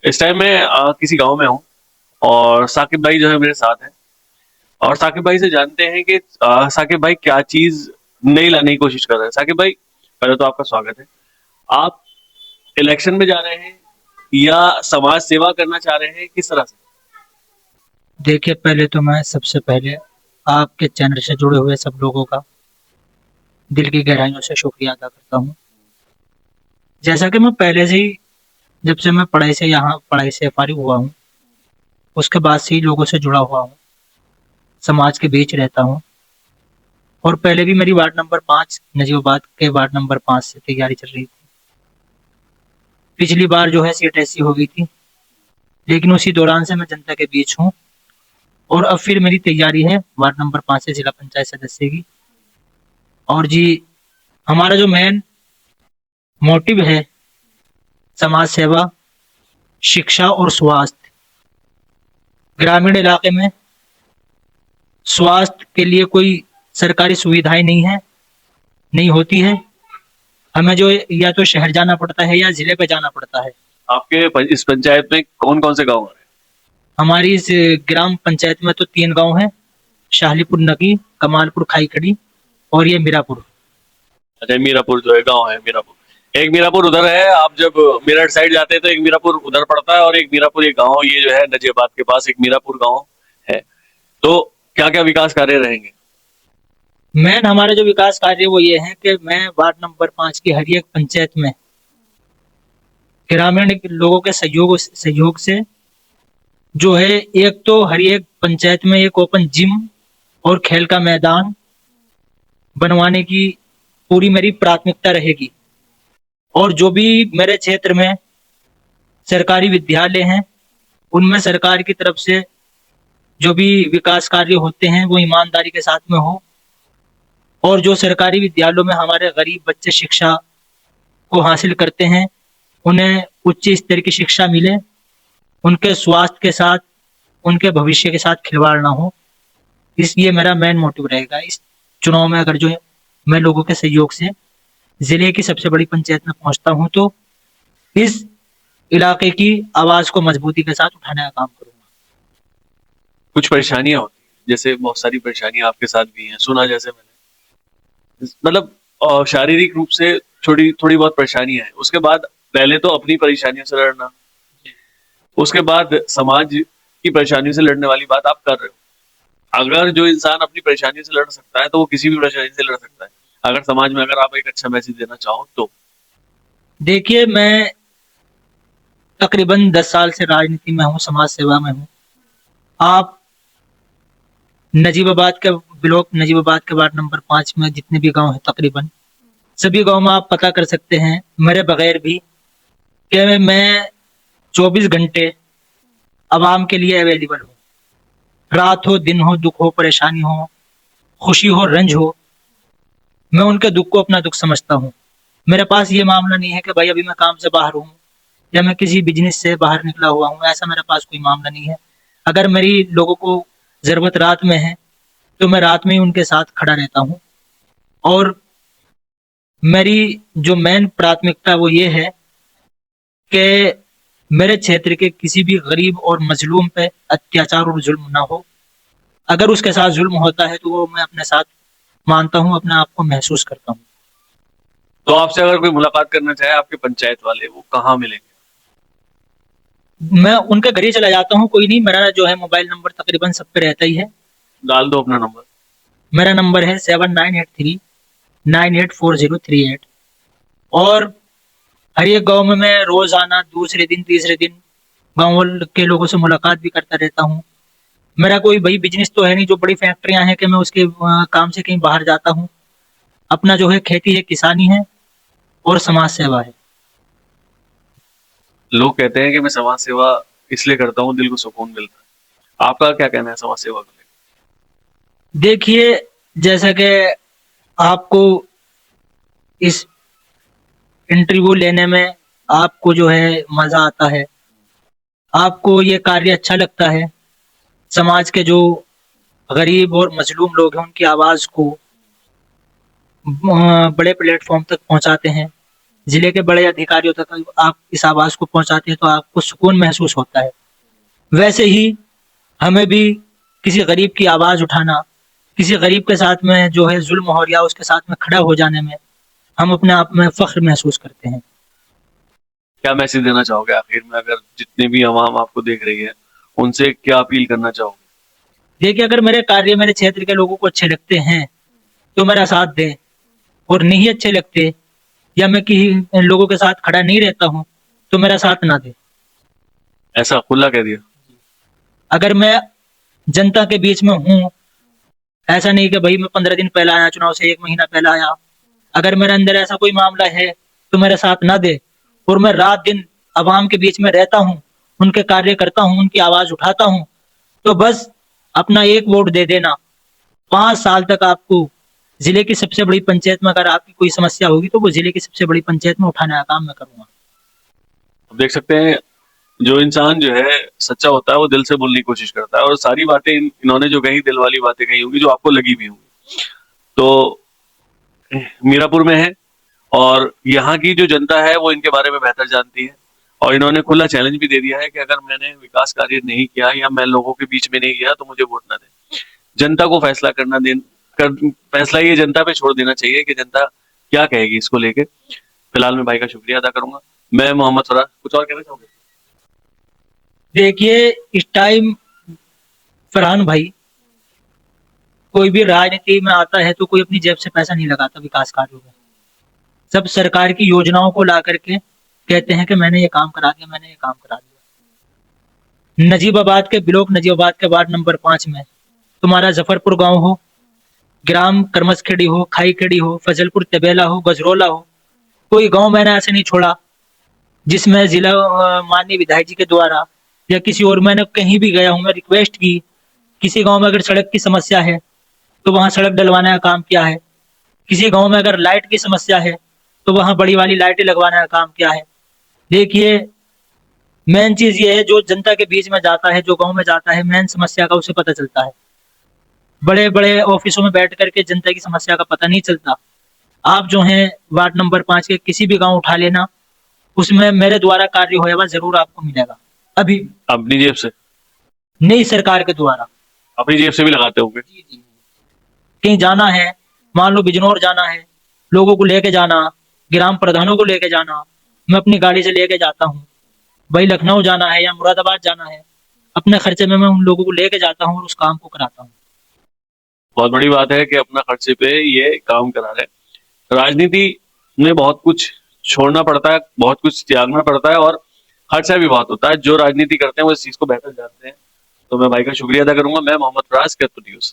इस टाइम मैं किसी गांव में हूँ और साकिब भाई जो है मेरे साथ हैं। और साकिब भाई से जानते हैं कि साकिब भाई क्या चीज नई लाने की कोशिश कर रहे हैं। साकिब भाई, पहले तो आपका स्वागत है। आप इलेक्शन में जा रहे हैं या समाज सेवा करना चाह रहे हैं, किस तरह से? देखिए, पहले तो मैं सबसे पहले आपके चैनल से जुड़े हुए सब लोगों का दिल की गहराइयों से शुक्रिया अदा करता हूँ। जैसा कि मैं पहले से ही जब से मैं पढ़ाई से फारिग हुआ हूँ, उसके बाद से ही लोगों से जुड़ा हुआ हूँ, समाज के बीच रहता हूँ। और पहले भी मेरी वार्ड नंबर 5 नजीबाबाद के वार्ड नंबर 5 से तैयारी चल रही थी। पिछली बार जो है सीट ऐसी हो गई थी, लेकिन उसी दौरान से मैं जनता के बीच हूँ। और अब फिर मेरी तैयारी है वार्ड नंबर 5 से जिला पंचायत सदस्य की। और जी, हमारा जो मेन मोटिव है समाज सेवा, शिक्षा और स्वास्थ्य। ग्रामीण इलाके में स्वास्थ्य के लिए कोई सरकारी सुविधाएं नहीं होती है। हमें जो या तो शहर जाना पड़ता है या जिले पे जाना पड़ता है। आपके इस पंचायत में कौन कौन से गांव आ रहे हैं? हमारी इस ग्राम पंचायत में तो 3 गांव हैं: शाहलीपुर नगी, कमालपुर खाई खड़ी और ये मीरापुर। अच्छा, मीरापुर जो है गांव है मीरापुर। एक मीरापुर उधर है, आप जब मेरठ साइड जाते हैं तो एक मीरापुर उधर पड़ता है और एक मीरापुर ये गांव, ये जो है नजीबाद के पास एक मीरापुर गांव है। तो क्या क्या विकास कार्य रहेंगे? मेन हमारे जो विकास कार्य वो ये है कि मैं वार्ड नंबर 5 की हर एक पंचायत में ग्रामीण लोगों के सहयोग से जो है, एक तो हर एक पंचायत में एक ओपन जिम और खेल का मैदान बनवाने की पूरी मेरी प्राथमिकता रहेगी। और जो भी मेरे क्षेत्र में सरकारी विद्यालय हैं, उनमें सरकार की तरफ से जो भी विकास कार्य होते हैं वो ईमानदारी के साथ में हो। और जो सरकारी विद्यालयों में हमारे गरीब बच्चे शिक्षा को हासिल करते हैं, उन्हें उच्च स्तर की शिक्षा मिले, उनके स्वास्थ्य के साथ, उनके भविष्य के साथ खिलवाड़ ना हो। इस ये मेरा मेन मोटिव रहेगा इस चुनाव में। अगर जो है मैं लोगों के सहयोग से जिले की सबसे बड़ी पंचायत में पहुंचता हूं, तो इस इलाके की आवाज को मजबूती के साथ उठाने का काम करूंगा। कुछ परेशानियां होती हैं, जैसे बहुत सारी परेशानियां आपके साथ भी हैं, सुना जैसे मैंने, मतलब शारीरिक रूप से छोटी थोड़ी बहुत परेशानियां हैं। उसके बाद पहले तो अपनी परेशानियों से लड़ना, उसके बाद समाज की परेशानियों से लड़ने वाली बात आप कर रहे हो। अगर जो इंसान अपनी परेशानियों से लड़ सकता है तो वो किसी भी परेशानी से लड़ सकता है। अगर समाज में अगर आप एक अच्छा मैसेज देना चाहो तो। देखिए, मैं तकरीबन 10 साल से राजनीति में हूँ, समाज सेवा में हूँ। आप नजीबाबाद के नजीबाबाद के वार्ड नंबर 5 में जितने भी गांव हैं, तकरीबन सभी गांव में आप पता कर सकते हैं मेरे बगैर भी कि मैं 24 घंटे आवाम के लिए अवेलेबल हूँ। रात हो, दिन हो, दुख हो, परेशानी हो, खुशी हो, रंज हो, मैं उनके दुख को अपना दुख समझता हूँ। मेरे पास ये मामला नहीं है कि भाई अभी मैं काम से बाहर हूँ या मैं किसी बिजनेस से बाहर निकला हुआ हूँ, ऐसा मेरे पास कोई मामला नहीं है। अगर मेरी लोगों को जरूरत रात में है, तो मैं रात में ही उनके साथ खड़ा रहता हूँ। और मेरी जो मेन प्राथमिकता वो ये है कि मेरे क्षेत्र के किसी भी गरीब और मजलूम पे अत्याचार और जुल्म ना हो। अगर उसके साथ जुल्म होता है तो वो मैं अपने साथ मानता हूँ, अपने आप को महसूस करता हूँ। तो आपसे अगर कोई मुलाकात करना चाहे आपके पंचायत वाले, वो कहाँ मिलेंगे? मैं उनके घर ही चला जाता हूँ, कोई नहीं। मेरा जो है मोबाइल नंबर तकरीबन सब पे रहता ही है। डाल दो अपना नंबर। मेरा नंबर है 7983 984038। और हर एक गांव में मैं रोजाना दूसरे दिन तीसरे दिन गांव के लोगों से मुलाकात भी करता रहता हूँ। मेरा कोई भाई बिजनेस तो है नहीं जो बड़ी फैक्ट्रियां हैं कि मैं उसके काम से कहीं बाहर जाता हूँ। अपना जो है खेती है, किसानी है और समाज सेवा है। लोग कहते हैं कि मैं समाज सेवा इसलिए करता हूँ, दिल को सुकून मिलता है। आपका क्या कहना है समाज सेवा को लेकर? देखिए, जैसा कि आपको इस इंटरव्यू लेने में आपको जो है मजा आता है, आपको ये कार्य अच्छा लगता है, समाज के जो गरीब और मजलूम लोग हैं उनकी आवाज को बड़े प्लेटफॉर्म तक पहुंचाते हैं, जिले के बड़े अधिकारियों तक आप इस आवाज को पहुंचाते हैं तो आपको सुकून महसूस होता है। वैसे ही हमें भी किसी गरीब की आवाज उठाना, किसी गरीब के साथ में जो है जुल्म हो रहा है उसके साथ में खड़ा हो जाने में हम अपने आप में फख्र महसूस करते हैं। क्या मैसेज देना चाहोगे आखिर में, अगर जितने भी आवाम आपको देख रही है उनसे क्या अपील करना चाहोगे? देखिए, अगर मेरे कार्य मेरे क्षेत्र के लोगों को अच्छे लगते हैं तो मेरा साथ दें, और नहीं अच्छे लगते या मैं किसी लोगों के साथ खड़ा नहीं रहता हूँ तो मेरा साथ ना दें। ऐसा खुला कह दिया। अगर मैं जनता के बीच में हूँ, ऐसा नहीं कि भाई मैं 15 दिन पहले आया, चुनाव से 1 महीना पहले आया, अगर मेरे अंदर ऐसा कोई मामला है तो मेरा साथ ना दे, और मैं रात दिन आवाम के बीच में रहता हूँ, उनके कार्य करता हूँ, उनकी आवाज उठाता हूँ, तो बस अपना 1 वोट दे देना। 5 साल तक आपको जिले की सबसे बड़ी पंचायत में अगर आपकी कोई समस्या होगी तो वो जिले की सबसे बड़ी पंचायत में उठाने का काम मैं करूंगा। अब देख सकते हैं, जो इंसान जो है सच्चा होता है वो दिल से बोलने की कोशिश करता है, और सारी बातें इन्होंने जो कही दिल वाली बातें कही होंगी जो आपको लगी भी होंगी। तो मीरापुर में है और यहाँ की जो जनता है वो इनके बारे में बेहतर जानती है, और इन्होंने खुला चैलेंज भी दे दिया है कि अगर मैंने विकास कार्य नहीं किया या मैं लोगों के बीच में नहीं गया तो मुझे वोट ना दें। जनता को फैसला फैसला ये जनता पे छोड़ देना चाहिए कि जनता क्या कहेगी इसको लेके। फिलहाल मैं भाई का शुक्रिया अदा करूंगा। मैं मोहम्मद फराज, कुछ और कहना चाहूंगा? देखिए, इस टाइम फरहान भाई, कोई भी राजनीति में आता है तो कोई अपनी जेब से पैसा नहीं लगाता विकास कार्यों में। सब सरकार की योजनाओं को ला करके कहते हैं कि मैंने ये काम करा दिया, मैंने ये काम करा दिया। नजीबाबाद के ब्लॉक नजीबाबाद के वार्ड नंबर 5 में तुम्हारा जफरपुर गांव हो, ग्राम करमसखेड़ी हो, खाईखेड़ी हो, फजलपुर तबेला हो, गजरोला हो, कोई गांव मैंने ऐसे नहीं छोड़ा जिसमें जिला माननीय विधायक जी के द्वारा या किसी और, मैंने कहीं भी गया हूं, मैं रिक्वेस्ट की, किसी गांव में अगर सड़क की समस्या है तो वहां सड़क डलवाने का काम किया है, किसी गांव में अगर लाइट की समस्या है तो वहां बड़ी वाली लाइटें लगवाने का काम किया है। देखिए, मेन चीज ये है, जो जनता के बीच में जाता है, जो गांव में जाता है, मेन समस्या का उसे पता चलता है। बड़े बड़े ऑफिसों में बैठ करके जनता की समस्या का पता नहीं चलता। आप जो हैं वार्ड नंबर 5 के किसी भी गांव उठा लेना, उसमें मेरे द्वारा कार्य होया हुआ जरूर आपको मिलेगा। अभी अपनी जेब से? नई सरकार के द्वारा। अपनी जेब से भी लगाते होंगे? कहीं जाना है, मान लो बिजनौर जाना है, लोगों को लेके जाना, ग्राम प्रधानों को लेके जाना, मैं अपनी गाड़ी से लेके जाता हूँ। भाई लखनऊ जाना है या मुरादाबाद जाना है, अपने खर्चे में मैं उन लोगों को लेके जाता हूँ और उस काम को कराता हूँ। बहुत बड़ी बात है कि अपना खर्चे पे ये काम करा रहे हैं। राजनीति में बहुत कुछ छोड़ना पड़ता है, बहुत कुछ त्यागना पड़ता है, और खर्चा भी बहुत होता है। जो राजनीति करते हैं वो इस चीज को बेहतर जानते हैं। तो मैं भाई का शुक्रिया अदा करूंगा। मैं मोहम्मद फराज, कैथोलिक न्यूज।